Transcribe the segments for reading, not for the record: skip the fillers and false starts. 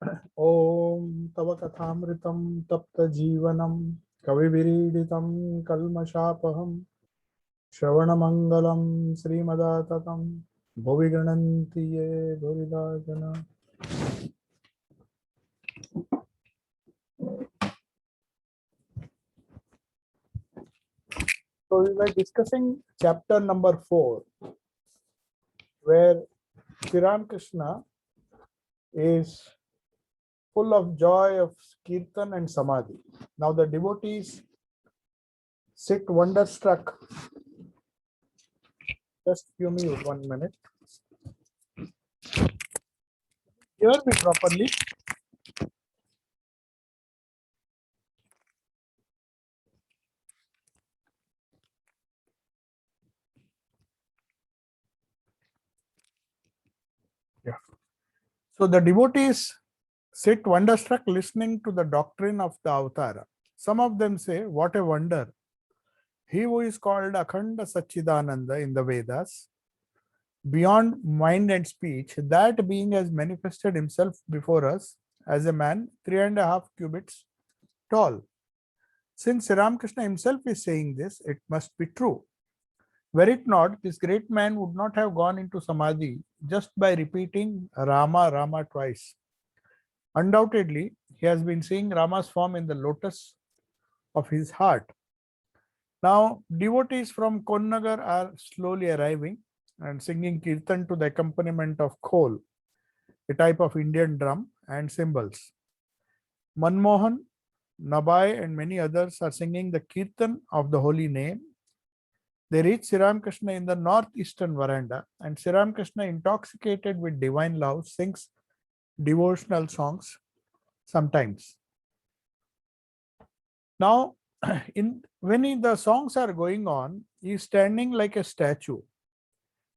ॐ तव कथामृतं तप्तजीवनं कविभिरीडितं कल्मषापहं श्रवणमङ्गलं श्रीमदाततं भुवि गणन्ति ये भुविदा जना। So we were discussing chapter number 4, where Sri Krishna is full of joy of kirtan and samadhi. Now the devotees sit wonderstruck. Just give me 1 minute. Hear me properly. Yeah. So the devotees sit wonderstruck listening to the doctrine of the Avatara. Some of them say, what a wonder. He who is called Akhanda Sachidananda in the Vedas, beyond mind and speech, that being has manifested himself before us as a man 3.5 cubits tall. Since Sri Ramakrishna himself is saying this, it must be true. Were it not, this great man would not have gone into Samadhi just by repeating Rama, Rama twice. Undoubtedly, he has been seeing Rama's form in the lotus of his heart. Now, devotees from Konnagar are slowly arriving and singing kirtan to the accompaniment of khol, a type of Indian drum, and cymbals. Manmohan, Nabai, and many others are singing the kirtan of the holy name. They reach Sri Ramakrishna in the northeastern veranda, and Sri Ramakrishna, intoxicated with divine love, sings devotional songs sometimes. Now, when the songs are going on, he is standing like a statue.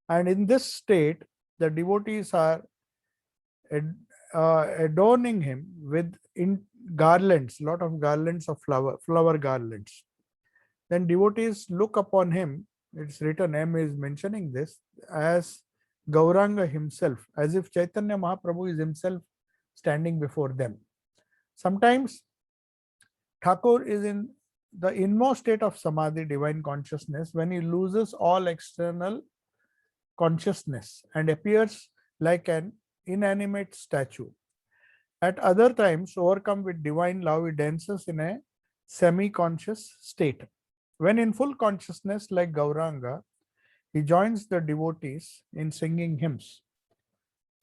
And in this state, the devotees are adorning him with garlands, lot of garlands of flower garlands. Then devotees look upon him. It's written, M is mentioning this, as Gauranga himself, as if Chaitanya Mahaprabhu is himself standing before them. Sometimes Thakur is in the inmost state of samadhi, divine consciousness, when he loses all external consciousness and appears like an inanimate statue. At other times, overcome with divine love, he dances in a semi-conscious state. When in full consciousness, like Gauranga, he joins the devotees in singing hymns.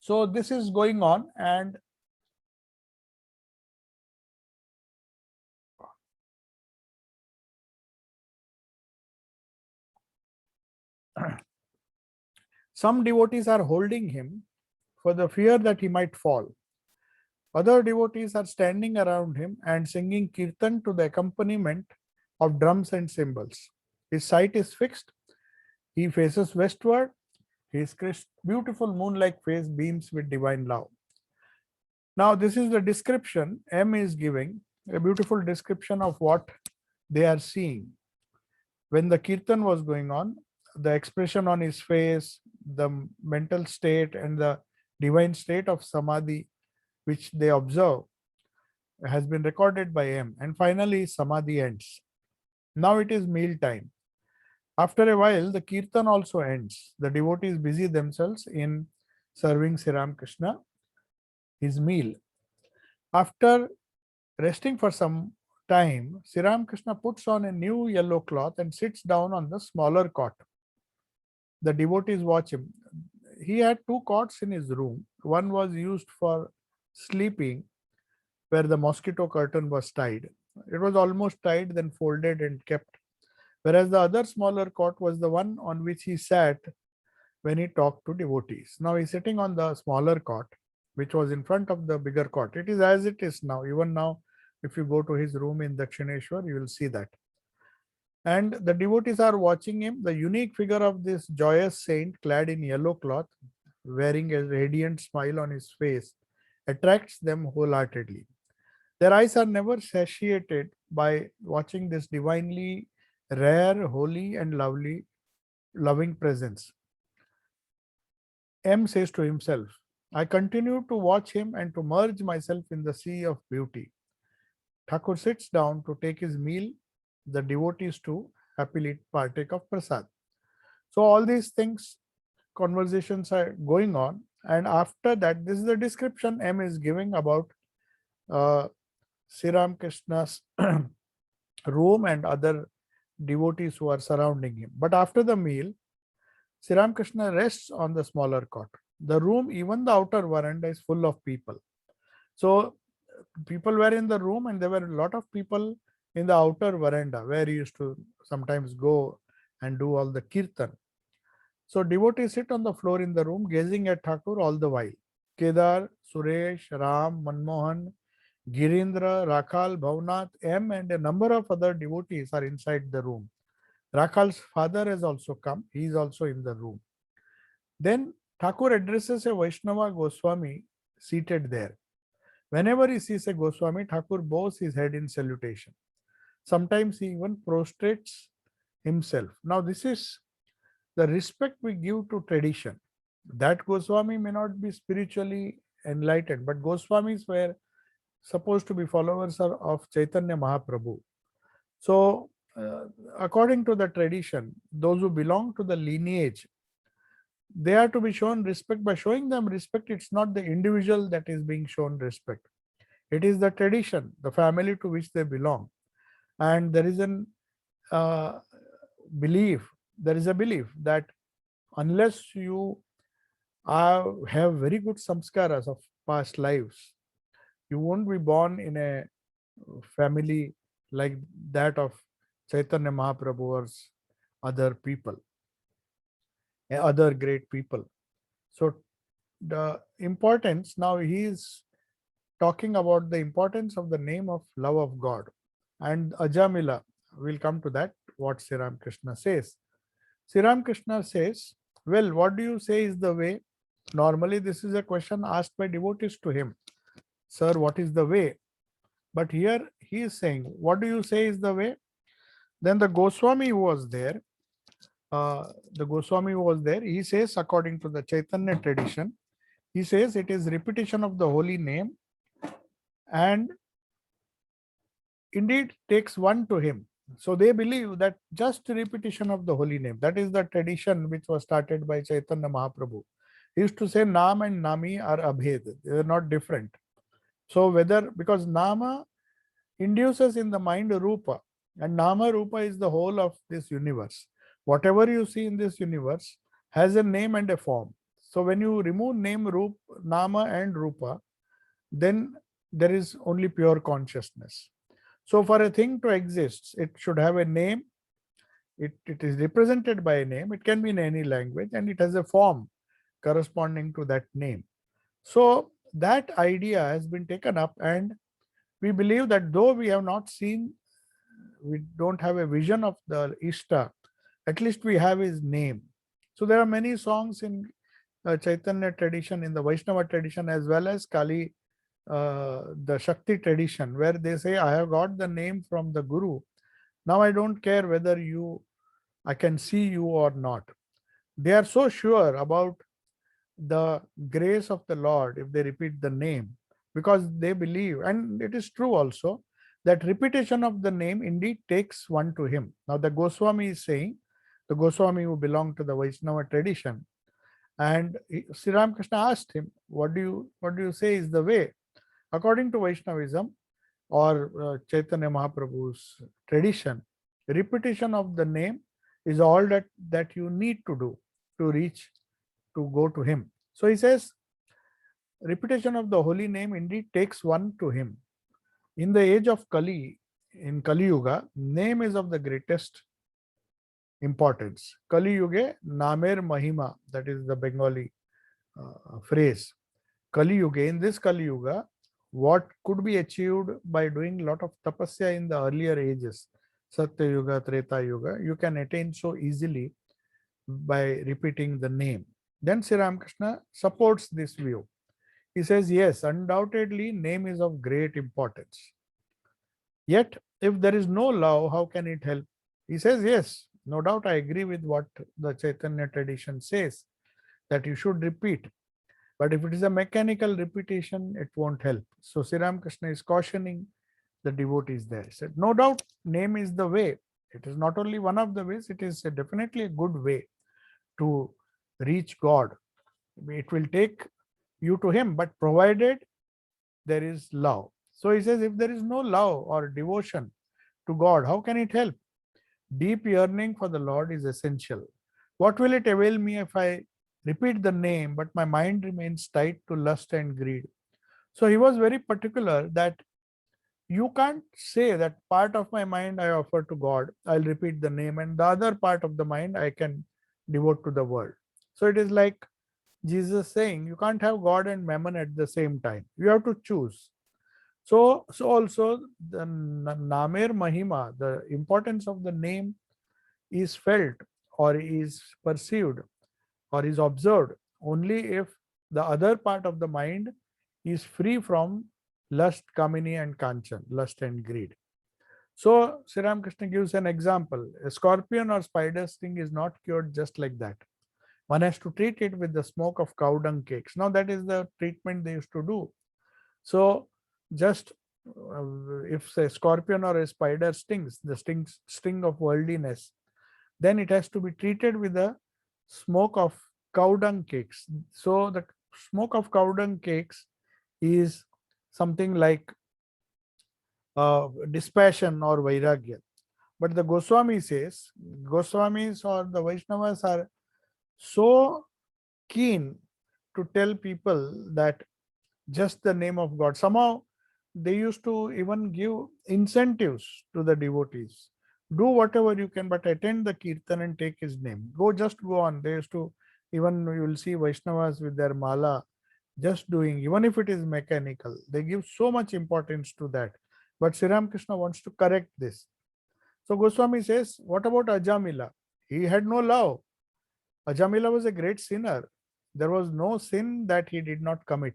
So this is going on, and some devotees are holding him for the fear that he might fall. Other devotees are standing around him and singing kirtan to the accompaniment of drums and cymbals. His sight is fixed. He faces westward. His beautiful moon-like face beams with divine love. Now, this is the description M is giving, a beautiful description of what they are seeing. When the kirtan was going on, the expression on his face, the mental state, and the divine state of samadhi which they observe has been recorded by M. And finally, samadhi ends. Now it is meal time. After a while, the kirtan also ends. The devotees busy themselves in serving Sri Ramakrishna his meal. After resting for some time, Sri Ramakrishna puts on a new yellow cloth and sits down on the smaller cot. The devotees watch him. He had two cots in his room. One was used for sleeping, where the mosquito curtain was tied. It was almost tied, then folded and kept. Whereas the other smaller cot was the one on which he sat when he talked to devotees. Now he's sitting on the smaller cot, which was in front of the bigger cot. It is as it is now. Even now, if you go to his room in Dakshineshwar, you will see that. And the devotees are watching him. The unique figure of this joyous saint clad in yellow cloth, wearing a radiant smile on his face, attracts them wholeheartedly. Their eyes are never satiated by watching this divinely rare, holy, and loving presence. M says to himself, I continue to watch him and to merge myself in the sea of beauty. Thakur sits down to take his meal. The devotees too happily partake of prasad. So all these things, conversations are going on, and after that, this is the description M is giving about uh, Sri Ram Krishna's room and other devotees who are surrounding him. But after the meal, Sri Ram Krishna rests on the smaller cot. The room, even the outer veranda, is full of people. So people were in the room, and there were a lot of people in the outer veranda where he used to sometimes go and do all the kirtan. So devotees sit on the floor in the room, gazing at Thakur all the while. Kedar, Suresh, Ram, Manmohan, Girindra, Rakhal, Bhavnath, M, and a number of other devotees are inside the room. Rakhal's father has also come. He is also in the room. Then Thakur addresses a Vaishnava Goswami seated there. Whenever he sees a Goswami, Thakur bows his head in salutation. Sometimes he even prostrates himself. Now, this is the respect we give to tradition. That Goswami may not be spiritually enlightened, but Goswamis were supposed to be followers of Chaitanya Mahaprabhu. So, according to the tradition, those who belong to the lineage, they are to be shown respect. By showing them respect, it's not the individual that is being shown respect. It is the tradition, the family to which they belong. And there is an uh, belief, there is a belief that unless you have very good samskaras of past lives, you won't be born in a family like that of Chaitanya Mahaprabhu or other people, other great people. So the importance, now he is talking about the importance of the name of love of God. And Ajamila, we'll come to that, what Sri Ram Krishna says. Sri Ram Krishna says, well, what do you say is the way? Normally, this is a question asked by devotees to him. Sir, what is the way? But here he is saying, what do you say is the way? Then the Goswami who was there, he says, according to the Chaitanya tradition, he says it is repetition of the holy name and indeed takes one to him. So they believe that just repetition of the holy name, that is the tradition which was started by Chaitanya Mahaprabhu. He used to say Nam and Nami are abhed, they are not different. So whether, because Nama induces in the mind Rupa, and Nama Rupa is the whole of this universe. Whatever you see in this universe has a name and a form. So when you remove name, Rupa, Nama and Rupa, then there is only pure consciousness. So for a thing to exist, it should have a name. It is represented by a name. It can be in any language, and it has a form corresponding to that name. So that idea has been taken up, and we believe that though we have not seen, we don't have a vision of the Ishta, at least we have his name. So there are many songs in Chaitanya tradition, in the Vaishnava tradition, as well as Kali, the Shakti tradition, where they say, I have got the name from the Guru. Now I don't care whether I can see you or not. They are so sure about the grace of the Lord if they repeat the name, because they believe, and it is true also, that repetition of the name indeed takes one to him. Now the Goswami is saying, the Goswami who belong to the Vaishnava tradition, and Sri Ramakrishna asked him, what do you say is the way? According to Vaishnavism or Chaitanya Mahaprabhu's tradition, repetition of the name is all that you need to do to reach, to go to him. So he says, repetition of the holy name indeed takes one to him. In the age of Kali, in Kali Yuga, name is of the greatest importance. Kali Yuga, Namer Mahima, that is the Bengali phrase. Kali Yuga, in this Kali Yuga, what could be achieved by doing a lot of tapasya in the earlier ages, Satya Yuga, Treta Yuga, you can attain so easily by repeating the name. Then Sri Ramakrishna supports this view. He says, yes, undoubtedly, name is of great importance. Yet, if there is no love, how can it help? He says, yes, no doubt I agree with what the Chaitanya tradition says, that you should repeat. But if it is a mechanical repetition, it won't help. So Sri Ramakrishna is cautioning the devotees there. He said, no doubt, name is the way. It is not only one of the ways, it is definitely a good way to reach God. It will take you to Him, but provided there is love. So he says, if there is no love or devotion to God, how can it help? Deep yearning for the Lord is essential. What will it avail me if I repeat the name, but my mind remains tied to lust and greed? So he was very particular that you can't say that part of my mind I offer to God, I'll repeat the name, and the other part of the mind I can devote to the world. So it is like Jesus saying, you can't have God and mammon at the same time. You have to choose. So also the Namer Mahima, the importance of the name is felt or is perceived or is observed only if the other part of the mind is free from lust, kamini, and kanchan, lust and greed. So Sri Ramakrishna gives an example. A scorpion or spider sting is not cured just like that. One has to treat it with the smoke of cow dung cakes. Now that is the treatment they used to do. So just if a scorpion or a spider stings, the sting of worldliness, then it has to be treated with the smoke of cow dung cakes. So the smoke of cow dung cakes is something like dispassion or vairagya. But the Goswami says, Goswamis or the Vaishnavas are so keen to tell people that just the name of God. Somehow they used to even give incentives to the devotees. Do whatever you can, but attend the kirtan and take his name. Just go on. They used to, even you will see Vaishnavas with their mala, just doing, even if it is mechanical, they give so much importance to that. But Sri Ramakrishna wants to correct this. So Goswami says, what about Ajamila? He had no love. Ajamila was a great sinner. There was no sin that he did not commit.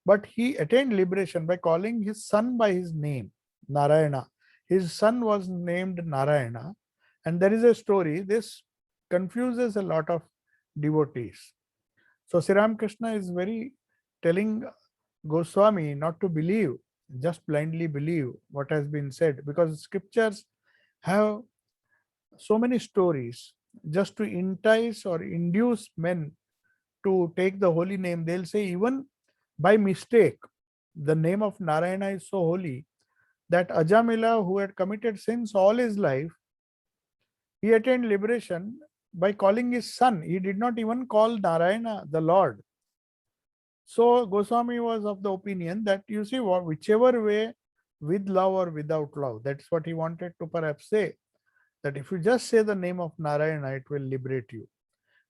But he attained liberation by calling his son by his name, Narayana. His son was named Narayana. And there is a story, this confuses a lot of devotees. So Sri Ramakrishna is very telling Goswami not to believe, just blindly believe what has been said, because scriptures have so many stories just to entice or induce men to take the holy name. They'll say, even by mistake, the name of Narayana is so holy that Ajamila, who had committed sins all his life, he attained liberation by calling his son. He did not even call Narayana the Lord. So Goswami was of the opinion that, you see, whichever way, with love or without love, that's what he wanted to perhaps say, that if you just say the name of Narayana, it will liberate you.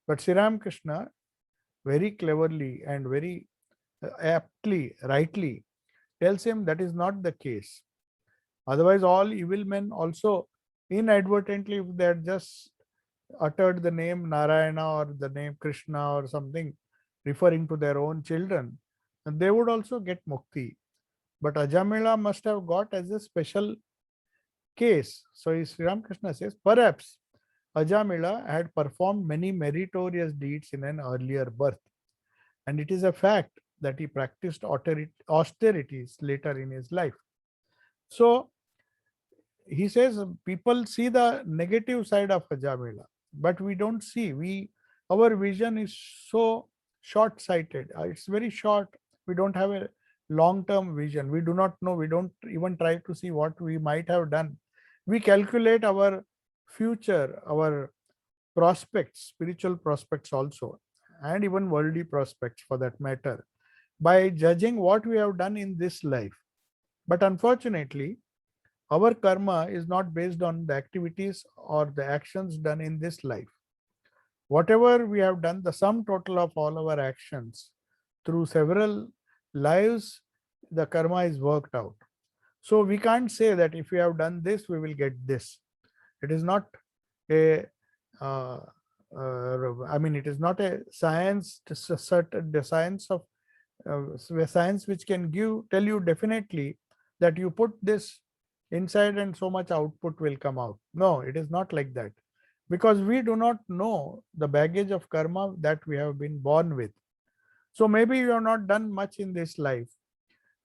But Sri Ramakrishna very cleverly and very aptly, rightly, tells him that is not the case. Otherwise, all evil men also inadvertently, if they had just uttered the name Narayana or the name Krishna or something, referring to their own children, they would also get mukti. But Ajamila must have got as a special case. So Sri Ramakrishna says, perhaps Ajamila had performed many meritorious deeds in an earlier birth. And it is a fact that he practiced austerities later in his life. So he says people see the negative side of Ajamila, but we don't see. Our vision is so short-sighted. It's very short. We don't have a long-term vision. We do not know. We don't even try to see what we might have done. We calculate our future, our prospects, spiritual prospects also, and even worldly prospects for that matter, by judging what we have done in this life. But unfortunately, our karma is not based on the activities or the actions done in this life. Whatever we have done, the sum total of all our actions through several lives, the karma is worked out. So we can't say that if we have done this, we will get this. It is not a it is not a science, the science of science which can tell you definitely that you put this inside and so much output will come out. No, it is not like that, because we do not know the baggage of karma that we have been born with. So maybe you have not done much in this life,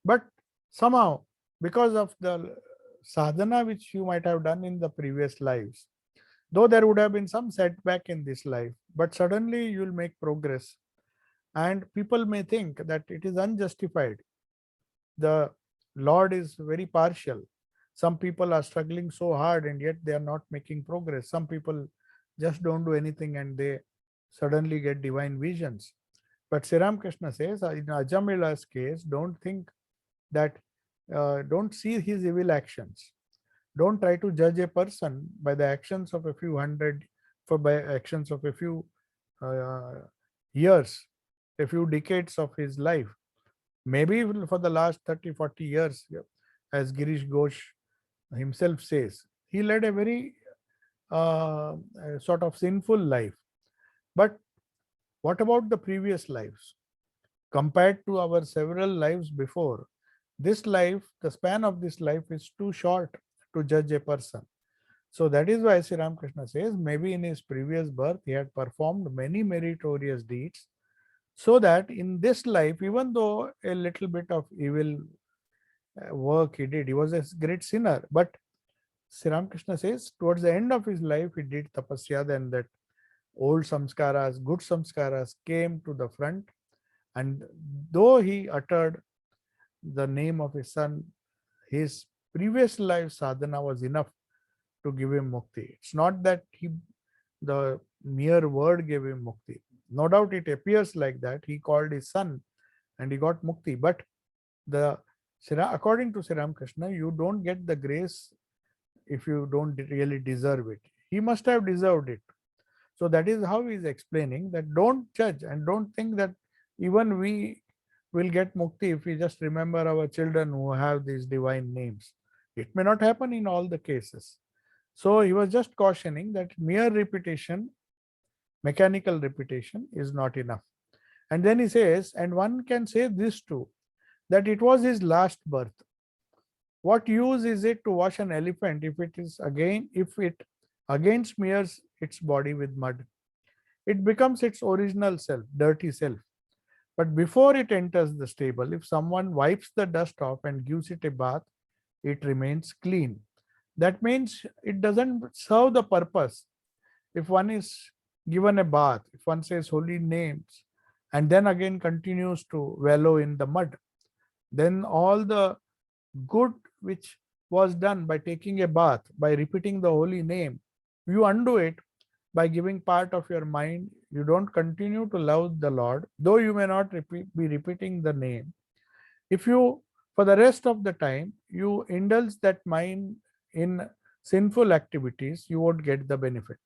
but somehow, because of the sadhana which you might have done in the previous lives, though there would have been some setback in this life, but suddenly you will make progress. And people may think that it is unjustified. The Lord is very partial. Some people are struggling so hard and yet they are not making progress. Some people just don't do anything and they suddenly get divine visions. But Sri Ramakrishna says, in Ajamila's case, don't think that, don't see his evil actions. Don't try to judge a person by the actions of a few hundred, by actions of a few uh, years, a few decades of his life. Maybe for the last 30, 40 years, as Girish Ghosh himself says, he led a very sort of sinful life. But what about the previous lives? Compared to our several lives before, this life, the span of this life is too short to judge a person. So that is why Sri Ramakrishna says maybe in his previous birth he had performed many meritorious deeds, so that in this life, even though a little bit of evil work he did, he was a great sinner. But Sri Ramakrishna says towards the end of his life he did tapasya, then that old samskaras, good samskaras came to the front, and though he uttered the name of his son, his previous life sadhana was enough to give him mukti. It's not that the mere word gave him mukti. No doubt it appears like that. He called his son and he got mukti. But the according to Sri Ramakrishna, you don't get the grace if you don't really deserve it. He must have deserved it. So that is how he is explaining that don't judge and don't think that even we will get mukti if we just remember our children who have these divine names. It may not happen in all the cases. So he was just cautioning that mere repetition, mechanical repetition, is not enough. And then he says, and one can say this too, that it was his last birth. What use is it to wash an elephant if it again smears its body with mud? It becomes its original self, dirty self. But before it enters the stable, if someone wipes the dust off and gives it a bath, it remains clean. That means it doesn't serve the purpose. If one is given a bath, if one says holy names, and then again continues to wallow in the mud, then all the good which was done by taking a bath, by repeating the holy name, you undo it by giving part of your mind. You don't continue to love the Lord, though you may not be repeating the name. If you, for the rest of the time, you indulge that mind in sinful activities, you won't get the benefit.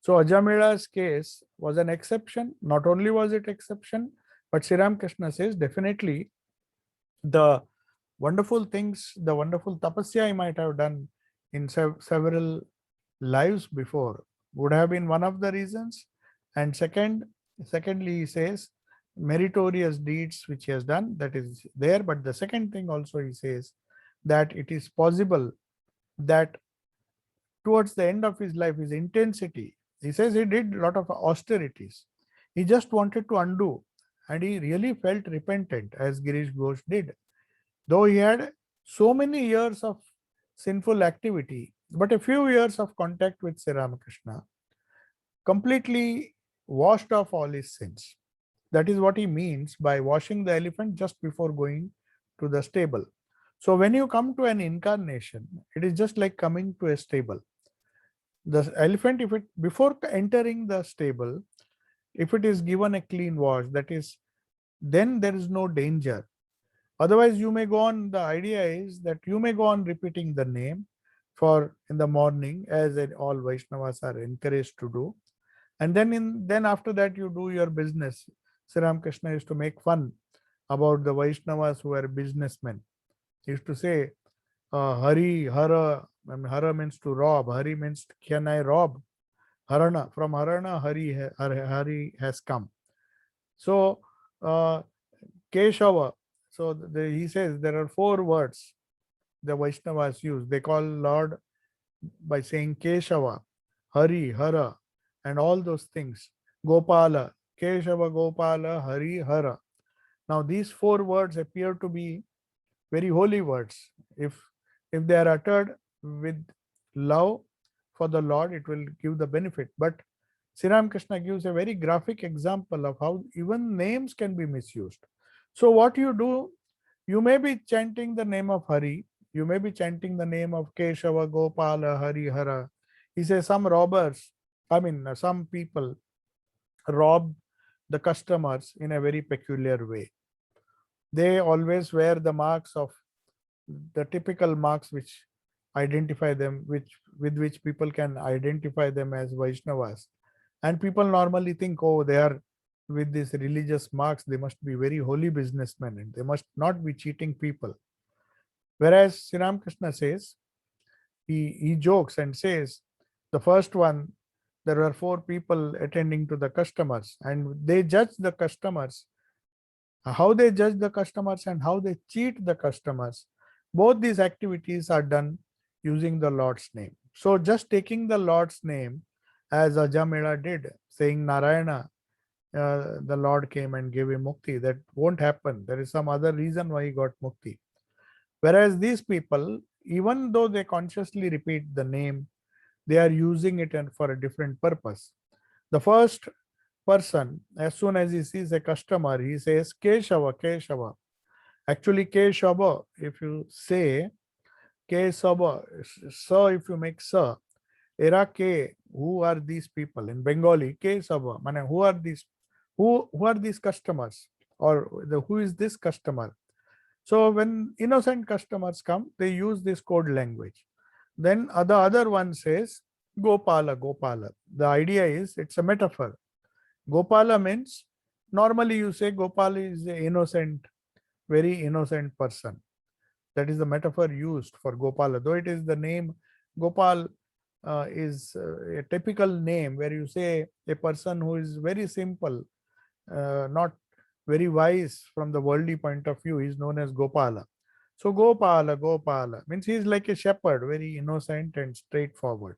So Ajamila's case was an exception. Not only was it exception, but Sri Ramakrishna says definitely the wonderful things, the wonderful tapasya he might have done in several lives before would have been one of the reasons. And secondly, he says meritorious deeds which he has done, that is there. But the second thing also he says that it is possible that towards the end of his life, his intensity, he says he did a lot of austerities. He just wanted to undo, and he really felt repentant, as Girish Ghosh did. Though he had so many years of sinful activity, but a few years of contact with Sri Ramakrishna completely washed off all his sins. That is what he means by washing the elephant just before going to the stable. So when you come to an incarnation, it is just like coming to a stable. The elephant, if it before entering the stable, if it is given a clean wash, that is, then there is no danger. Otherwise, you may go on. The idea is that you may go on repeating the name for in the morning, as all Vaishnavas are encouraged to do, and then after that you do your business. Sri Ramakrishna used to make fun about the Vaishnavas who were businessmen. He used to say, Hari, Hara. I mean, Hara means to rob. Hari means can I rob? Harana. From Harana, Hari has come. So Keshava. So he says there are 4 words the Vaishnavas use. They call Lord by saying Keshava, Hari, Hara, and all those things. Gopala, Keshava, Gopala, Hari, Hara. Now these four words appear to be very holy words. If they are uttered with love for the Lord, it will give the benefit. But Sri Ramakrishna gives a very graphic example of how even names can be misused. So what you do, you may be chanting the name of Hari, you may be chanting the name of Keshava, Gopala, Hari, Hara. He says some robbers, some people rob the customers in a very peculiar way. They always wear the marks of the typical marks which identify them, with which people can identify them as Vaishnavas. And people normally think, oh, they are with these religious marks, they must be very holy businessmen and they must not be cheating people. Whereas Sri Ramakrishna says, he jokes and says, the first one, there were four people attending to the customers and they judge the customers. How they judge the customers and how they cheat the customers, both these activities are done using the Lord's name. So just taking the Lord's name, as Ajamela did, saying Narayana, the Lord came and gave him mukti, that won't happen. There is some other reason why he got mukti. Whereas these people, even though they consciously repeat the name, they are using it for a different purpose. The first person, as soon as he sees a customer, he says Keshava, Keshava. Actually, Keshava, if you say Keshava, Sa, if you make Sa, Era Ke, who are these people? In Bengali, Keshava, mane, who are these? Who are these customers? Or who is this customer? So when innocent customers come, they use this code language. Then the other one says Gopala, Gopala. The idea is it's a metaphor. Gopala means, normally you say Gopal is an innocent, very innocent person. That is the metaphor used for Gopala. Though it is the name Gopal is a typical name where you say a person who is very simple, not very wise from the worldly point of view, is known as Gopala. So Gopala, Gopala means he is like a shepherd, very innocent and straightforward.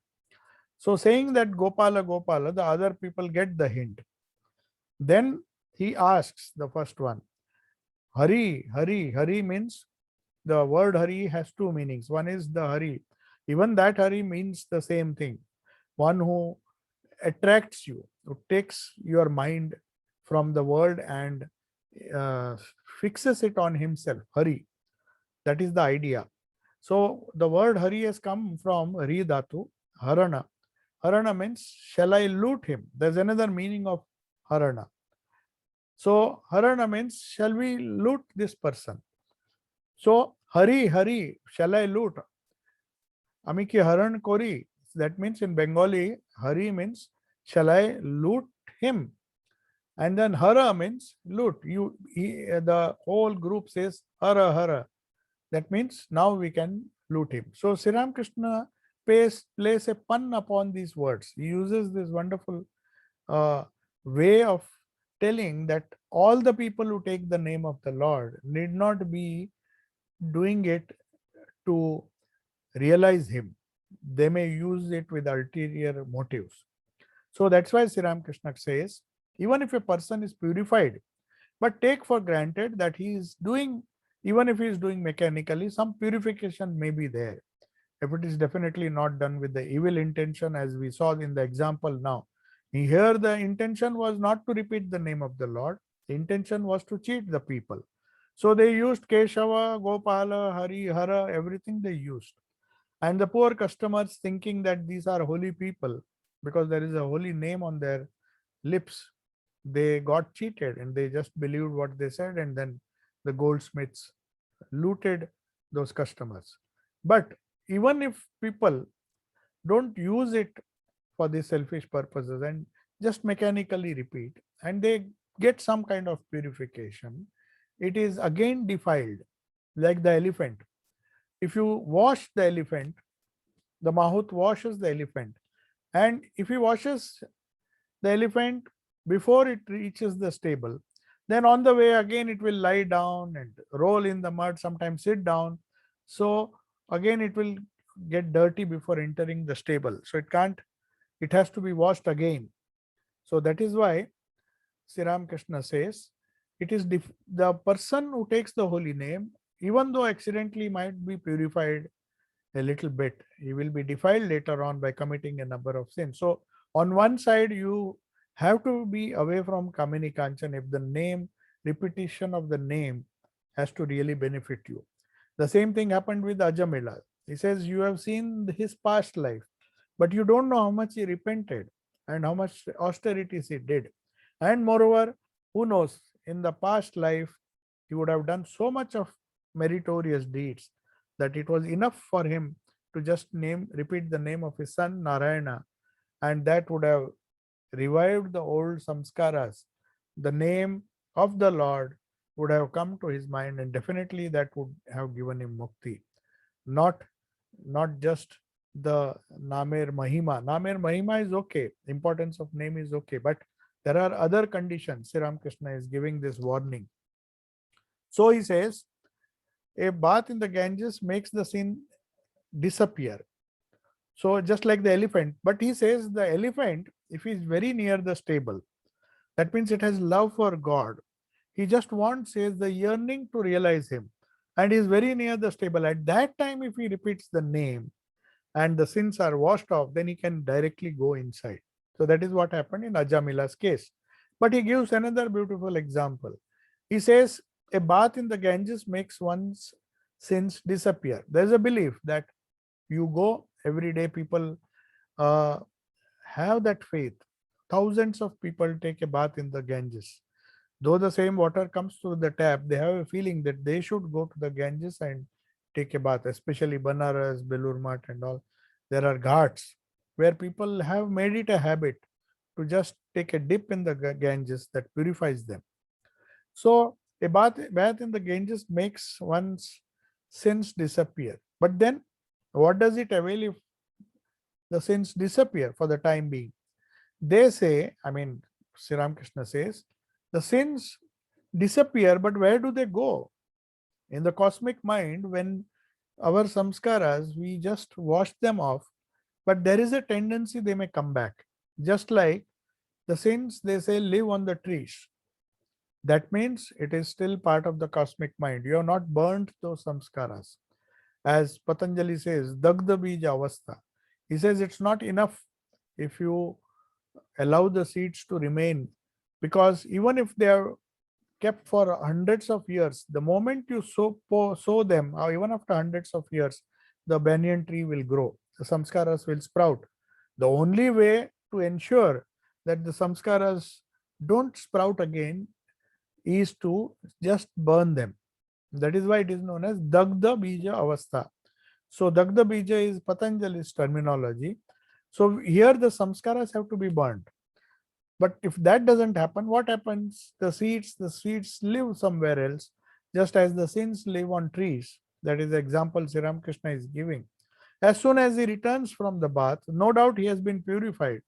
So saying that Gopala, Gopala, the other people get the hint. Then he asks the first one, Hari, Hari. Hari means, the word Hari has two meanings. One is the Hari. Even that Hari means the same thing. One who attracts you, who takes your mind from the world and fixes it on himself. Hari. That is the idea. So the word Hari has come from Ri Dhatu, Harana. Harana means, shall I loot him? There's another meaning of Harana. So Harana means, shall we loot this person? So Hari, Hari, shall I loot? Amiki Haran Kori. That means in Bengali, Hari means, shall I loot him? And then Hara means loot. The whole group says Hara, Hara. That means now we can loot him. So Sri Ramakrishna place a pun upon these words. He uses this wonderful way of telling that all the people who take the name of the Lord need not be doing it to realize him. They may use it with ulterior motives. So that's why Sri Ramakrishna says, even if a person is purified, but take for granted that he is doing, even if he is doing mechanically, some purification may be there. If it is definitely not done with the evil intention, as we saw in the example now. Here the intention was not to repeat the name of the Lord. The intention was to cheat the people. So they used Keshava, Gopala, Hari, Hara, everything they used. And the poor customers, thinking that these are holy people, because there is a holy name on their lips, they got cheated and they just believed what they said, and then the goldsmiths looted those customers. But even if people don't use it for these selfish purposes and just mechanically repeat, and they get some kind of purification, it is again defiled, like the elephant. If you wash the elephant, the Mahut washes the elephant, and if he washes the elephant before it reaches the stable, then on the way again it will lie down and roll in the mud, sometimes sit down. So again it will get dirty before entering the stable. So it has to be washed again. So that is why Sri Ramakrishna says it is the person who takes the holy name, even though accidentally might be purified a little bit, he will be defiled later on by committing a number of sins. So on one side, you have to be away from Kamini Kanchan if the name, repetition of the name has to really benefit you. The same thing happened with Ajamila. He says, you have seen his past life, but you don't know how much he repented and how much austerities he did. And moreover, who knows, in the past life, he would have done so much of meritorious deeds that it was enough for him to just repeat the name of his son Narayana, and that would have revived the old samskaras. The name of the Lord would have come to his mind, and definitely that would have given him mukti. Not just the Namer Mahima. Namer Mahima is okay. Importance of name is okay, but there are other conditions. Sri Ramakrishna is giving this warning. So he says, a bath in the Ganges makes the sin disappear. So just like the elephant, but he says the elephant, if he is very near the stable, that means it has love for God. He just wants, says, the yearning to realize him, and is very near the stable. At that time, if he repeats the name and the sins are washed off, then he can directly go inside. So that is what happened in Ajamila's case. But he gives another beautiful example. He says, a bath in the Ganges makes one's sins disappear. There's a belief that you go every day, people have that faith. Thousands of people take a bath in the Ganges. Though the same water comes through the tap, they have a feeling that they should go to the Ganges and take a bath, especially Banaras, Belur Math and all. There are ghats where people have made it a habit to just take a dip in the Ganges that purifies them. So a bath in the Ganges makes one's sins disappear. But then what does it avail if the sins disappear for the time being? They say, I mean, Sri Ramakrishna says, the sins disappear, but where do they go? In the cosmic mind, when our samskaras, we just wash them off, but there is a tendency they may come back. Just like the sins, they say, live on the trees. That means it is still part of the cosmic mind. You have not burnt those samskaras. As Patanjali says, Dagda Bija Avastha. He says it's not enough if you allow the seeds to remain, because even if they are kept for hundreds of years, the moment you sow them, or even after hundreds of years, the banyan tree will grow, the samskaras will sprout. The only way to ensure that the samskaras don't sprout again is to just burn them. That is why it is known as Dagda Bija Avastha. So Dagda Bija is Patanjali's terminology. So here the samskaras have to be burned. But if that doesn't happen, what happens? The seeds live somewhere else, just as the sins live on trees. That is the example Sri Ramakrishna is giving. As soon as he returns from the bath, no doubt he has been purified.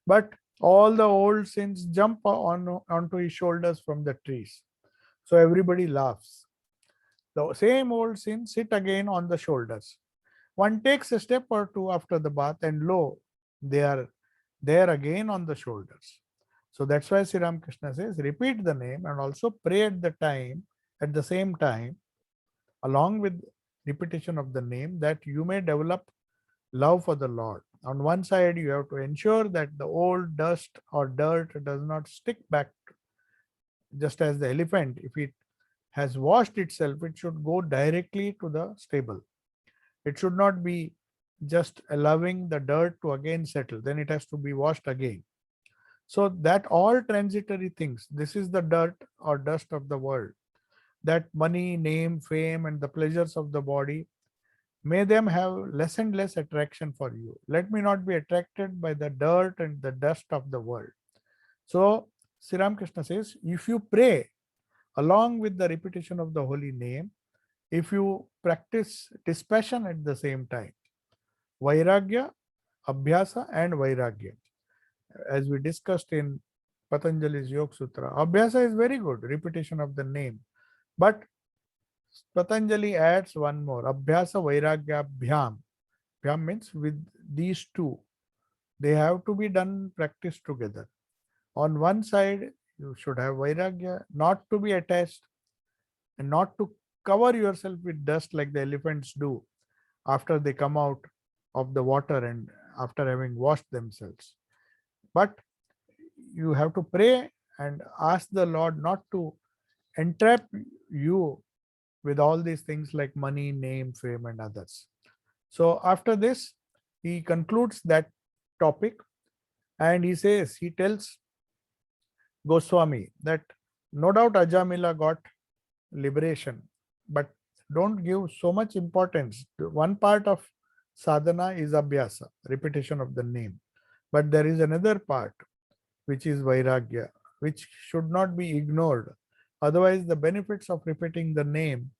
But all the old sins jump onto his shoulders from the trees. So everybody laughs. The same old sins sit again on the shoulders. One takes a step or two after the bath, and lo, they are there again on the shoulders. So that's why Sri Ramakrishna says, repeat the name and also pray at the same time, along with repetition of the name, that you may develop love for the Lord. On one side, you have to ensure that the old dust or dirt does not stick back, just as the elephant, if it has washed itself, it should go directly to the stable. It should not be just allowing the dirt to again settle, then it has to be washed again. So that all transitory things, this is the dirt or dust of the world, that money, name, fame, and the pleasures of the body, may them have less and less attraction for you. Let me not be attracted by the dirt and the dust of the world. So Sri Ramakrishna says, if you pray along with the repetition of the holy name, if you practice dispassion at the same time, Vairagya, Abhyasa, and Vairagya, as we discussed in Patanjali's Yoga Sutra, Abhyasa is very good, repetition of the name. But Patanjali adds one more, Abhyasa Vairagya Bhyam. Bhyam means with these two, they have to be done, practiced together. On one side, You should have Vairagya, not to be attached and not to cover yourself with dust like the elephants do after they come out of the water and after having washed themselves. But you have to pray and ask the Lord not to entrap you with all these things like money, name, fame, and others. So after this, he concludes that topic and he tells Goswami that no doubt Ajamila got liberation, but don't give so much importance. One part of sadhana is abhyasa, repetition of the name. But there is another part which is vairagya, which should not be ignored. Otherwise, the benefits of repeating the name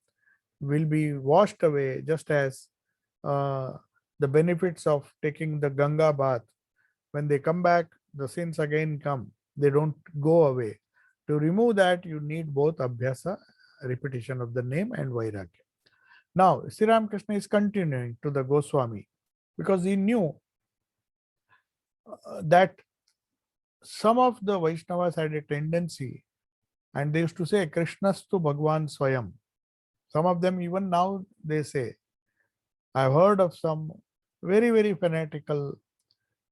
will be washed away, just as uh, the benefits of taking the Ganga bath. When they come back, the sins again come. They don't go away. To remove that, you need both abhyasa, repetition of the name, and vairagya. Now, Sri Ramakrishna is continuing to the Goswami because he knew that some of the Vaishnavas had a tendency, and they used to say, Krishnastu Bhagwan Swayam. Some of them, even now, they say, I've heard of some very, very fanatical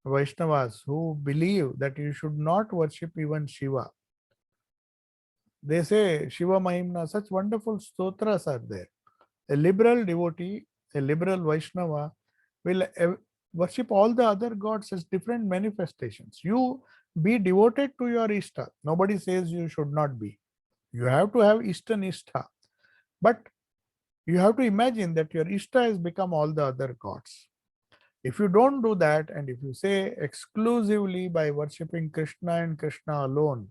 Vaishnavas who believe that you should not worship even Shiva. They say Shiva Mahimna, such wonderful stotras are there. A liberal devotee, a liberal Vaishnava will worship all the other gods as different manifestations. You be devoted to your Ishta. Nobody says you should not be. You have to have Ishta Nishtha. But you have to imagine that your Ishta has become all the other gods. If you don't do that, and if you say exclusively by worshipping Krishna and Krishna alone,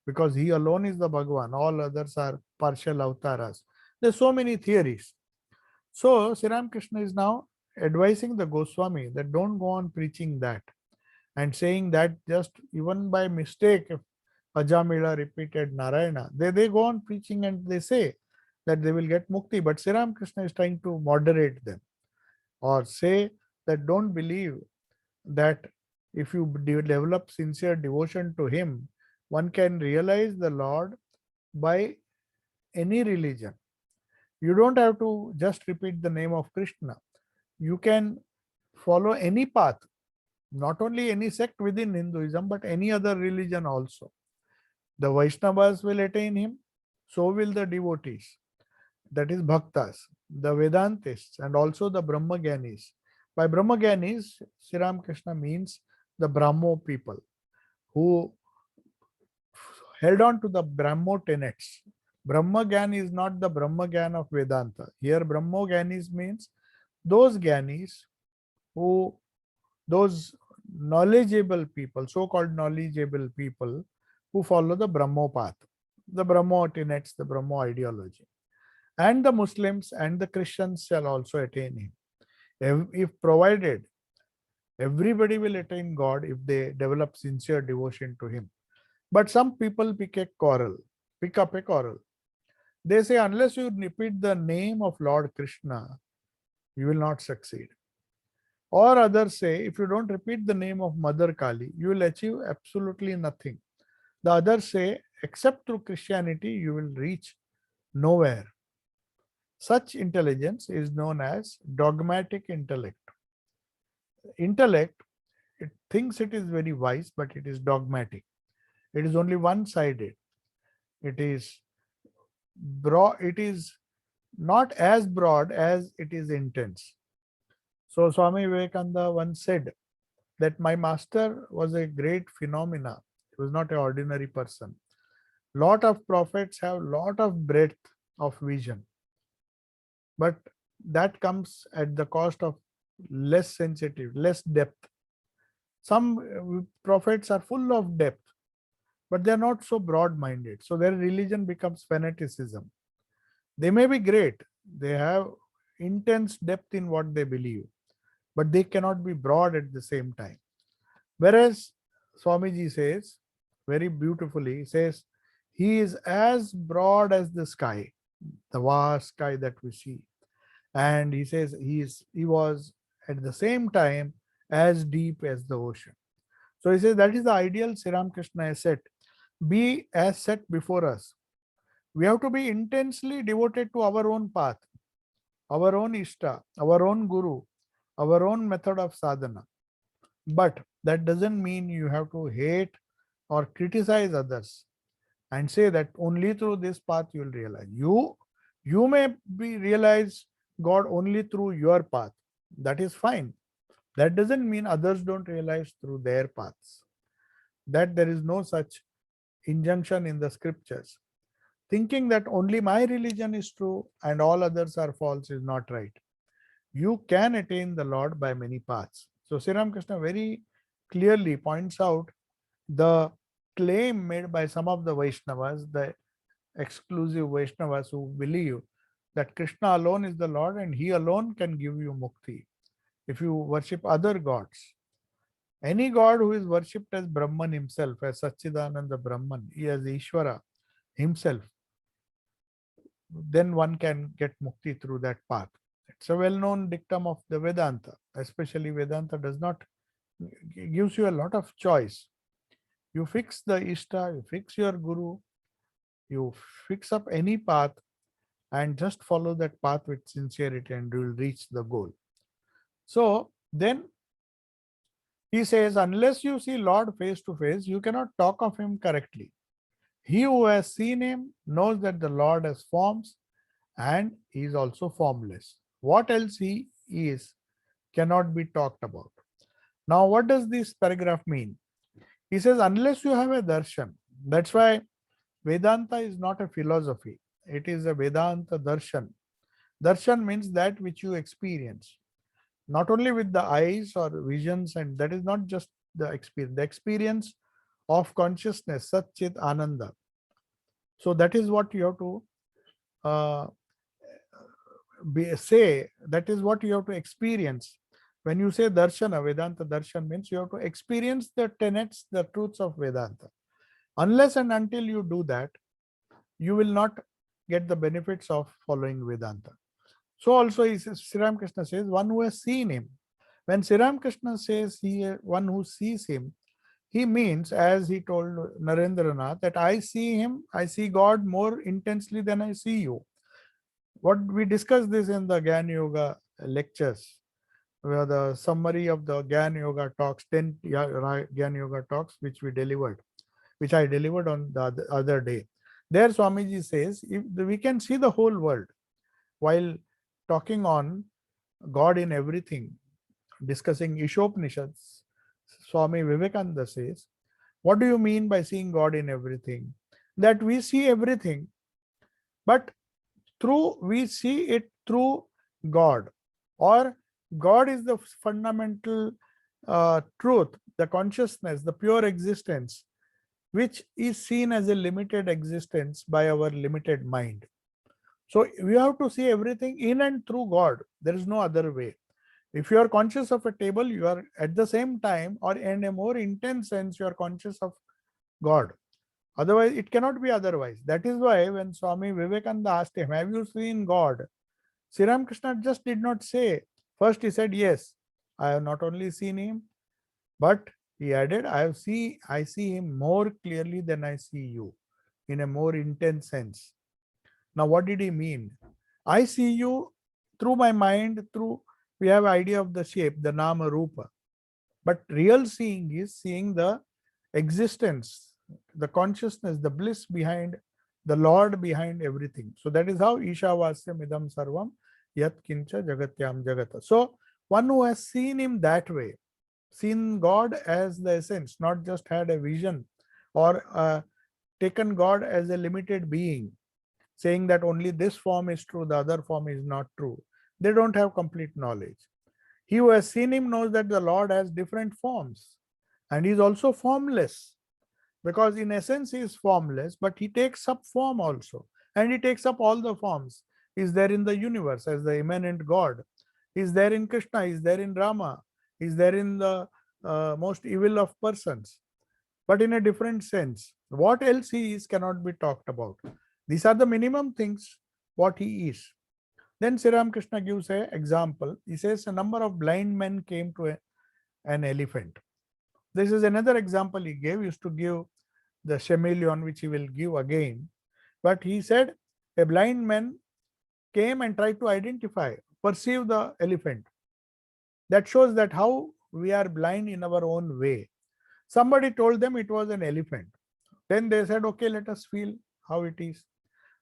because he alone is the Bhagavan, all others are partial avtaras. There's so many theories. So Sri Ramakrishna is now advising the Goswami that don't go on preaching that and saying that just even by mistake, if Ajamila repeated Narayana, they go on preaching and they say that they will get mukti. But Sri Ramakrishna is trying to moderate them or say that don't believe that if you develop sincere devotion to him, one can realize the Lord by any religion. You don't have to just repeat the name of Krishna. You can follow any path, not only any sect within Hinduism, but any other religion also. The Vaishnavas will attain him, so will the devotees, that is Bhaktas, the Vedantists, and also the Brahmagyanis. By Brahmagyanis, Sri Ramakrishna means the Brahmo people who held on to the Brahmo tenets. Brahmagyan is not the Brahmagyan of Vedanta. Here, Brahmogyanis means those Gyanis who, those knowledgeable people, so-called knowledgeable people who follow the Brahmo path, the Brahmo tenets, the Brahmo ideology. And the Muslims and the Christians shall also attain him. If provided, everybody will attain God if they develop sincere devotion to him. But some people pick up a quarrel. They say, unless you repeat the name of Lord Krishna, you will not succeed. Or others say, if you don't repeat the name of Mother Kali, you will achieve absolutely nothing. The others say, except through Christianity, you will reach nowhere. Such intelligence is known as dogmatic intellect. Intellect, it thinks it is very wise, but it is dogmatic. It is only one-sided. It is broad. It is not as broad as it is intense. So Swami Vivekananda once said that my master was a great phenomena. He was not an ordinary person. Lot of prophets have lot of breadth of vision, but that comes at the cost of less sensitive, less depth. Some prophets are full of depth, but they are not so broad-minded. So their religion becomes fanaticism. They may be great. They have intense depth in what they believe, but they cannot be broad at the same time. Whereas Swamiji says, very beautifully, he says, he is as broad as the sky, the vast sky that we see. And he says he was at the same time as deep as the ocean. So he says that is the ideal Sri Ramakrishna has set. be as set before us. We have to be intensely devoted to our own path, our own Ishta, our own Guru, our own method of sadhana. But that doesn't mean you have to hate or criticize others and say that only through this path you will realize. You may be realize God only through your path. That is fine. That doesn't mean others don't realize through their paths. That there is no such injunction in the scriptures. Thinking that only my religion is true and all others are false is not right. You can attain the Lord by many paths. So Sri Ramakrishna very clearly points out the claim made by some of the Vaishnavas, the exclusive Vaishnavas who believe that Krishna alone is the Lord and he alone can give you mukti if you worship other gods. Any god who is worshipped as Brahman himself, as Satchidananda Brahman, he as Ishvara himself, then one can get mukti through that path. It's a well-known dictum of the Vedanta, especially Vedanta does not gives you a lot of choice. You fix the Ishta, you fix your Guru, you fix up any path and just follow that path with sincerity and you will reach the goal. So then he says, unless you see Lord face to face, you cannot talk of him correctly. He who has seen him knows that the Lord has forms and he is also formless. What else he is cannot be talked about. Now, what does this paragraph mean? He says, unless you have a darshan, that's why Vedanta is not a philosophy. It is a Vedanta darshan. Darshan means that which you experience, not only with the eyes or visions, and that is not just the experience of consciousness, Satchit Ananda. So that is what you have to say, that is what you have to experience. When you say darshana, Vedanta darshan means you have to experience the tenets, the truths of Vedanta. Unless and until you do that, you will not get the benefits of following Vedanta. So also he says, Sri Ramakrishna says, one who has seen him. When Sri Ramakrishna says one who sees him, he means, as he told Narendranath, that I see him, I see God more intensely than I see you. What we discussed this in the Gyan Yoga lectures, where the summary of the Gyan Yoga talks, 10 Gyan Yoga talks, which I delivered on the other day. There Swamiji says, if we can see the whole world while talking on God in everything, discussing Ishopanishads, Swami Vivekananda says, what do you mean by seeing God in everything? That we see everything, but we see it through God, or God is the fundamental truth, the consciousness, the pure existence, which is seen as a limited existence by our limited mind. So we have to see everything in and through God. There is no other way. If you are conscious of a table, you are at the same time, or in a more intense sense, you are conscious of God. Otherwise, it cannot be otherwise. That is why when Swami Vivekananda asked him, have you seen God? Sri Ramakrishna just did not say. First he said, yes, I have not only seen him, but he added, I see him more clearly than I see you, in a more intense sense. Now, what did he mean? I see you through my mind, we have idea of the shape, the nama rupa. But real seeing is seeing the existence, the consciousness, the bliss behind, the Lord behind everything. So that is how Ishavasya Midam Sarvam Yat Kincha Jagatyam Jagata. So one who has seen him that way, seen God as the essence, not just had a vision or taken God as a limited being, saying that only this form is true, the other form is not true. They don't have complete knowledge. He who has seen him knows that the Lord has different forms and he is also formless, because in essence he is formless, but he takes up form also, and he takes up all the forms. He is there in the universe as the immanent God. He is there in Krishna, he is there in Rama, he is there in the most evil of persons, but in a different sense. What else he is cannot be talked about. These are the minimum things what he is. Then Sri Ramakrishna gives an example. He says a number of blind men came to an elephant. This is another example he gave. He used to give the chameleon which he will give again. But he said a blind man came and tried to identify, perceive the elephant. That shows that how we are blind in our own way. Somebody told them it was an elephant. Then they said, okay, let us feel how it is.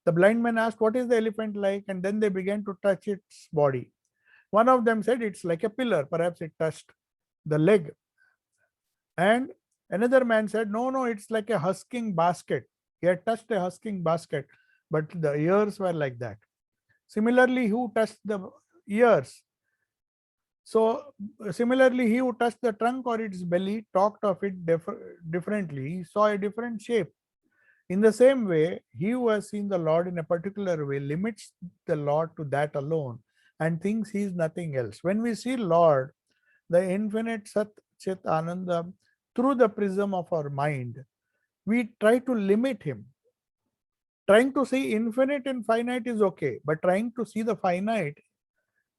The blind man asked, what is the elephant like? And then they began to touch its body. One of them said, it's like a pillar. Perhaps it touched the leg. And another man said, no, it's like a husking basket. He had touched a husking basket, but the ears were like that. Similarly, who touched the ears? So similarly, he who touched the trunk or its belly talked of it differently. He saw a different shape. In the same way, he who has seen the Lord in a particular way limits the Lord to that alone and thinks he is nothing else. When we see Lord, the infinite Sat Chit Ananda, through the prism of our mind, we try to limit him. Trying to see infinite and finite is okay, but trying to see the finite,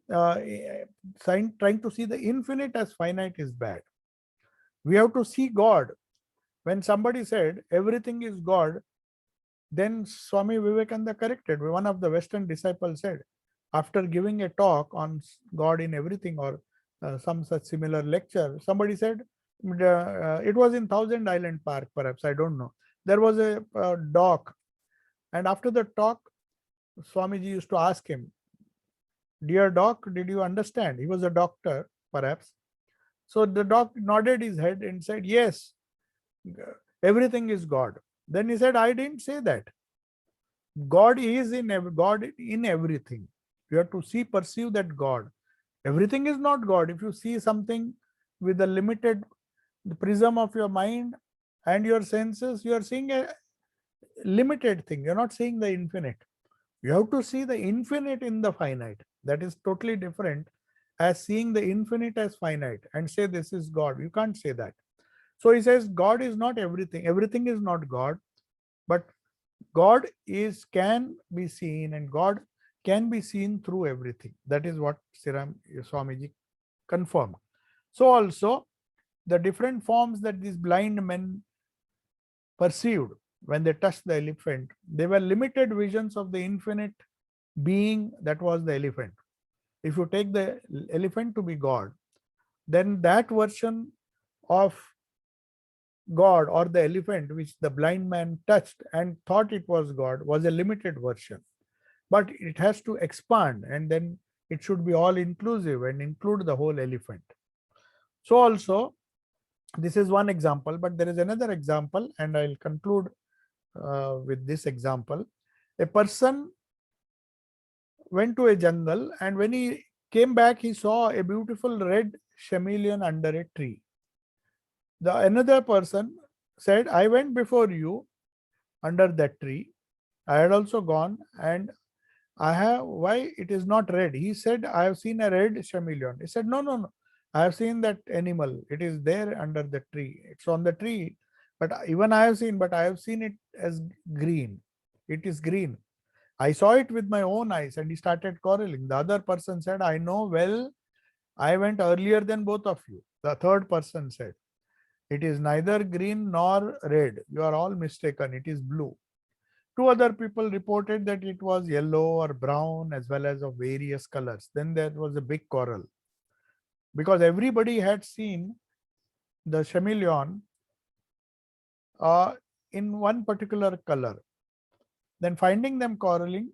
trying to see the infinite as finite is bad. We have to see God. When somebody said everything is God, then Swami Vivekananda corrected. One of the Western disciples said, after giving a talk on God in everything or some such similar lecture, somebody said, it was in Thousand Island Park, perhaps, I don't know. There was a dock. And after the talk, Swamiji used to ask him, dear doc, did you understand? He was a doctor, perhaps. So the doc nodded his head and said, yes, everything is God. Then he said, I didn't say that. God is God in everything. You have to see, perceive that God. Everything is not God. If you see something with a limited prism of your mind and your senses, you are seeing a limited thing. You're not seeing the infinite. You have to see the infinite in the finite. That is totally different as seeing the infinite as finite and say this is God. You can't say that. So he says God is not everything. Everything is not God, but God can be seen and God can be seen through everything. That is what Sriram Swamiji confirmed. So also the different forms that these blind men perceived when they touched the elephant, they were limited visions of the infinite being that was the elephant. If you take the elephant to be God, then that version of God or the elephant which the blind man touched and thought it was God was a limited version. But it has to expand and then it should be all inclusive and include the whole elephant. So also, this is one example, but there is another example and I'll conclude with this example. A person went to a jungle and when he came back, he saw a beautiful red chameleon under a tree. Another person said, I went before you under that tree. I had also gone and why it is not red? He said, I have seen a red chameleon. He said, no. I have seen that animal. It is there under the tree. It's on the tree. But even I have seen it as green. It is green. I saw it with my own eyes and he started quarreling. The other person said, I know well, I went earlier than both of you. The third person said, it is neither green nor red. You are all mistaken. It is blue. Two other people reported that it was yellow or brown as well as of various colors. Then there was a big quarrel because everybody had seen the chameleon in one particular color. Then finding them quarreling,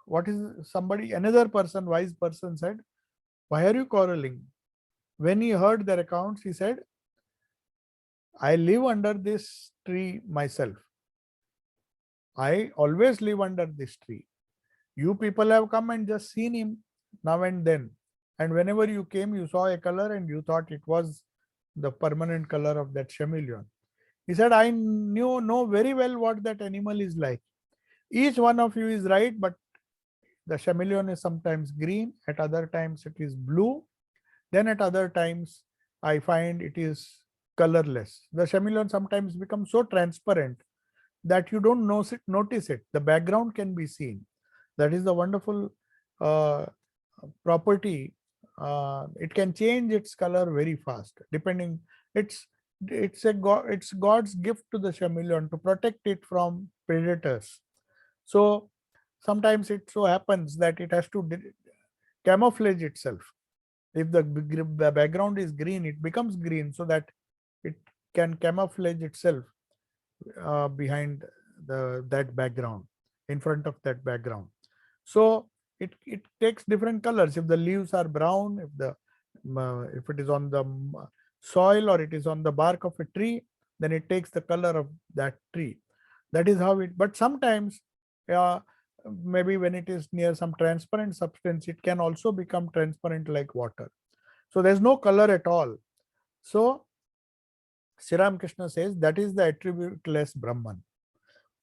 another person, wise person said, why are you quarreling? When he heard their accounts, he said, I live under this tree myself. I always live under this tree. You people have come and just seen him now and then. And whenever you came, you saw a color and you thought it was the permanent color of that chameleon. He said, I know very well what that animal is like. Each one of you is right, but the chameleon is sometimes green, at other times it is blue. Then at other times, I find it is colorless. The chameleon sometimes becomes so transparent that you don't notice it. The background can be seen. That is the wonderful property. It can change its color very fast, depending. it's God's gift to the chameleon to protect it from predators. So sometimes it so happens that it has to camouflage itself. If the background is green, it becomes green so that it can camouflage itself behind that background, in front of that background. So it takes different colors. If the leaves are brown, if it is on the soil or it is on the bark of a tree, then it takes the color of that tree. That is how it. But sometimes, uh, maybe when it is near some transparent substance, it can also become transparent like water. So there's no color at all. So Sri Ramakrishna says that is the attributeless Brahman.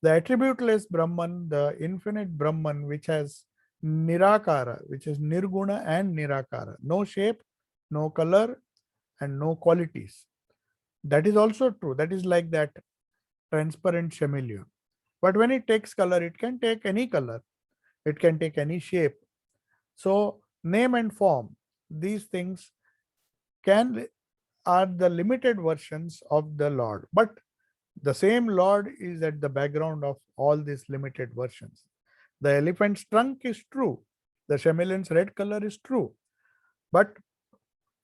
The attributeless Brahman, the infinite Brahman, which has Nirakara, which is Nirguna and Nirakara, no shape, no color, and no qualities. That is also true. That is like that transparent chameleon. But when it takes color, it can take any color, it can take any shape. So, name and form, these things can are the limited versions of the Lord. But the same Lord is at the background of all these limited versions. The elephant's trunk is true. The chameleon's red color is true. But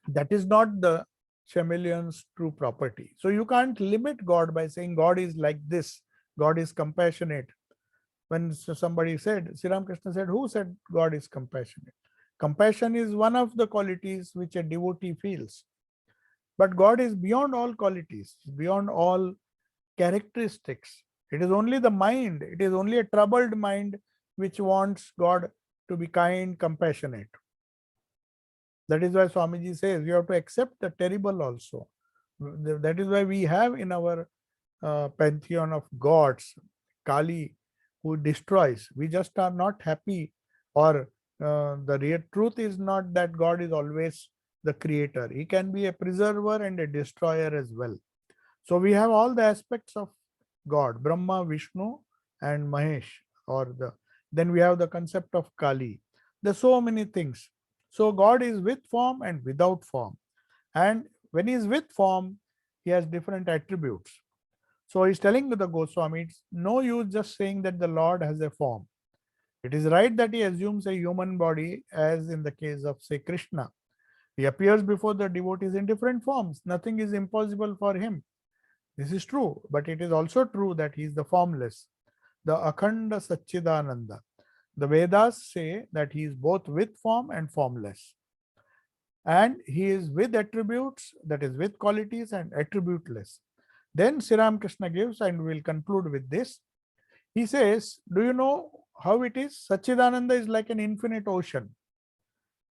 that is not the chameleon's true property. So you can't limit God by saying God is like this, God is compassionate. When somebody said, Sri Ramakrishna said, who said God is compassionate? Compassion is one of the qualities which a devotee feels. But God is beyond all qualities, beyond all characteristics. It is only the mind, it is only a troubled mind which wants God to be kind, compassionate. That is why Swamiji says you have to accept the terrible also. That is why we have in our pantheon of gods, Kali, who destroys. We just are not happy, or the real truth is not that God is always the creator. He can be a preserver and a destroyer as well. So we have all the aspects of God, Brahma, Vishnu, and Mahesh, then we have the concept of Kali. There's so many things. So God is with form and without form. And when he is with form, he has different attributes. So he's telling the Goswami, it's no use just saying that the Lord has a form. It is right that he assumes a human body, as in the case of, say, Krishna. He appears before the devotees in different forms. Nothing is impossible for him. This is true, but it is also true that he is the formless, the Akhanda Satchidananda. The Vedas say that he is both with form and formless. And he is with attributes, that is with qualities, and attributeless. Then Sri Ramakrishna gives, and we will conclude with this. He says, do you know how it is? Satchidananda is like an infinite ocean.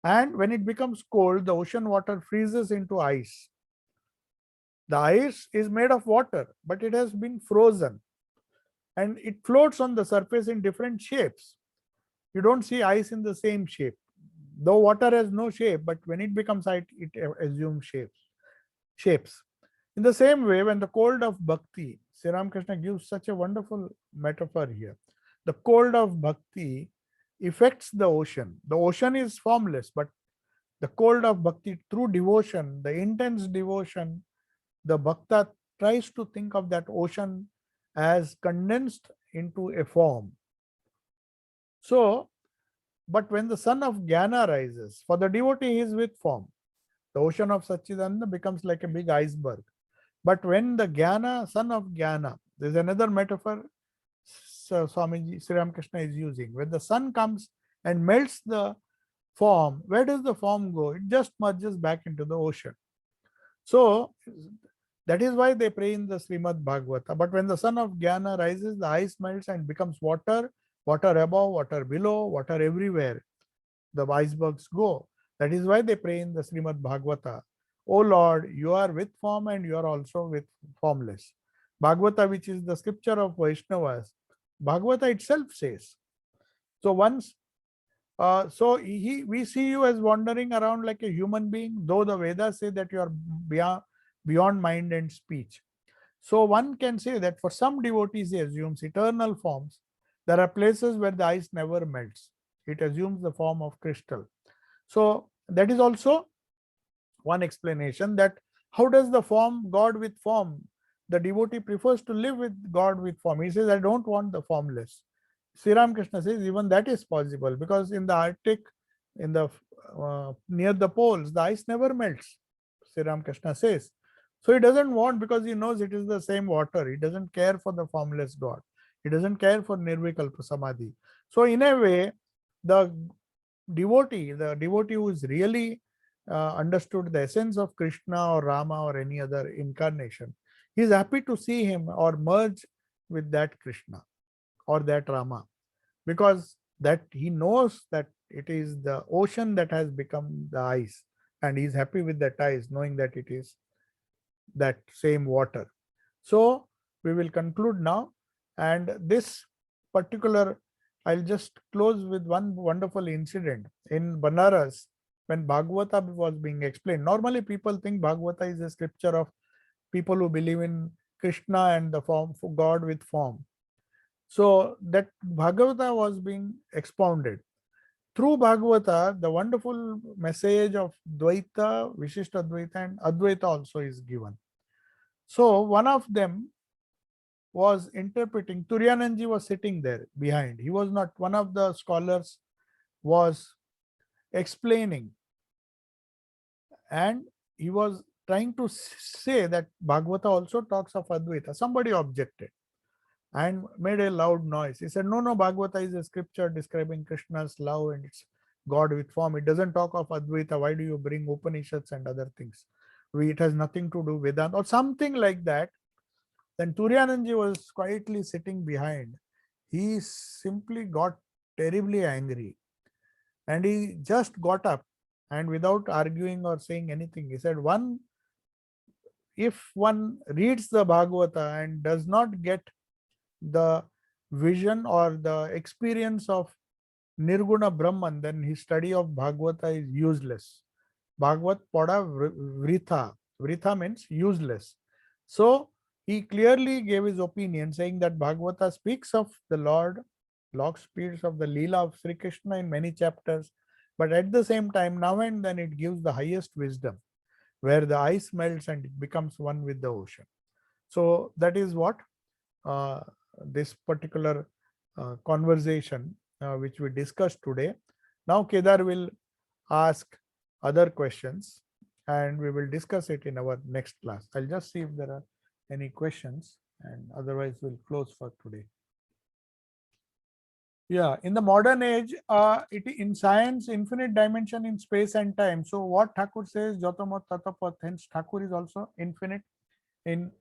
And when it becomes cold, the ocean water freezes into ice. The ice is made of water, but it has been frozen. And it floats on the surface in different shapes. You don't see ice in the same shape. Though water has no shape, but when it becomes ice, it assumes shapes. In the same way, when the cold of bhakti, Sri Ramakrishna gives such a wonderful metaphor here. The cold of bhakti affects the ocean. The ocean is formless, but the cold of bhakti, through devotion, the intense devotion, the bhakta tries to think of that ocean as condensed into a form. So, but when the sun of Jnana rises, for the devotee he is with form. The ocean of Satchidananda becomes like a big iceberg. But when the Jnana, sun of Jnana, there's another metaphor Swamiji Sri Ramakrishna is using. When the sun comes and melts the form, where does the form go? It just merges back into the ocean. So that is why they pray in the Srimad Bhagavata. But when the sun of Jnana rises, the ice melts and becomes water, water above, water below, water everywhere. The icebergs go. That is why they pray in the Srimad Bhagavata. O Lord, you are with form and you are also with formless. Bhagavata, which is the scripture of Vaishnavas, Bhagavata itself says. So once, we see you as wandering around like a human being, though the Vedas say that you are beyond mind and speech. So one can say that for some devotees, he assumes eternal forms. There are places where the ice never melts. It assumes the form of crystal. So that is also one explanation, that How does the form, God with form? The devotee prefers to live with God with form. He says, I don't want the formless. Sri Ramakrishna says even that is possible, because in the Arctic, in the near the poles, the ice never melts. Sri Ramakrishna says. So he doesn't want, because he knows it is the same water. He doesn't care for the formless God. He doesn't care for Nirvikalpa Samadhi. So in a way, the devotee who is really understood the essence of Krishna or Rama or any other incarnation, he is happy to see him or merge with that Krishna or that Rama, because that he knows that it is the ocean that has become the ice, and he is happy with that ice, knowing that it is that same water. So we will conclude now, and this particular, I'll just close with one wonderful incident in Banaras when Bhagavata was being explained. Normally people think Bhagavata is a scripture of people who believe in Krishna and the form for God with form. So that Bhagavata was being expounded. Through Bhagavata, the wonderful message of Dvaita, Vishishta Dvaita and Advaita also is given. So one of them was interpreting. Turyananji was sitting there behind. He was not, one of the scholars was explaining, and he was trying to say that Bhagavata also talks of Advaita. Somebody objected and made a loud noise. He said, no, Bhagavata is a scripture describing Krishna's love and it's God with form. It doesn't talk of Advaita. Why do you bring Upanishads and other things? It has nothing to do with that, or something like that. Then Turyananji was quietly sitting behind. He simply got terribly angry, and he just got up, and without arguing or saying anything, he said, if one reads the Bhagavata and does not get the vision or the experience of Nirguna Brahman, then his study of Bhagavata is useless. Bhagavat pada vritha. Vritha means useless. So he clearly gave his opinion, saying that Bhagavata speaks of the Lord speaks of the Leela of Sri Krishna in many chapters, but at the same time, now and then it gives the highest wisdom, where the ice melts and it becomes one with the ocean. So that is what this particular conversation which we discussed today. Now Kedar will ask other questions and we will discuss it in our next class. I'll just see if there are any questions, and otherwise we'll close for today. Yeah, in the modern age, in science, infinite dimension in space and time. So what Thakur says, Jatamat Tatapat, hence Thakur is also infinite in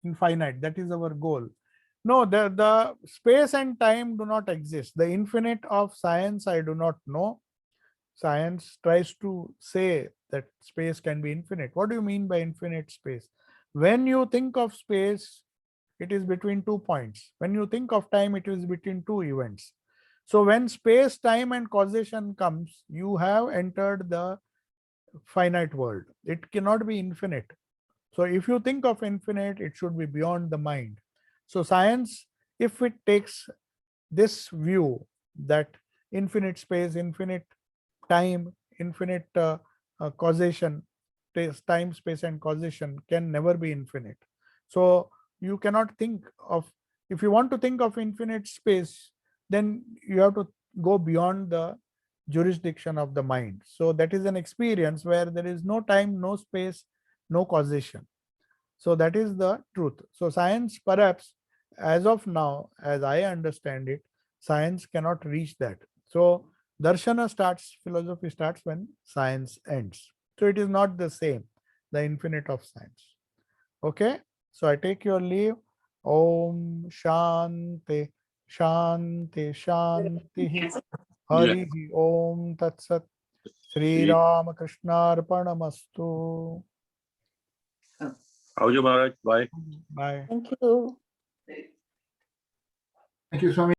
infinite. That is our goal. No, the space and time do not exist. The infinite of science, I do not know. Science tries to say that space can be infinite. What do you mean by infinite space? When you think of space, it is between 2 points. When you think of time, it is between 2 events. So when space, time and causation comes, you have entered the finite world. It cannot be infinite. So if you think of infinite, it should be beyond the mind. So science, if it takes this view that infinite space, infinite time, infinite causation, time, space and causation can never be infinite. So you cannot think of, if you want to think of infinite space, then you have to go beyond the jurisdiction of the mind. So that is an experience where there is no time, no space, no causation. So that is the truth. So science, perhaps as of now, as I understand it, science cannot reach that. So darshana starts, philosophy starts when science ends. So it is not the same, the infinite of science. Okay, so I take your leave. Om Shanti Shanti Shanti Hari Om Tat Sat. Sri Ramakrishna Arpanamastu. How's your Maharaj? Bye. Bye. Thank you. Thank you, Swami.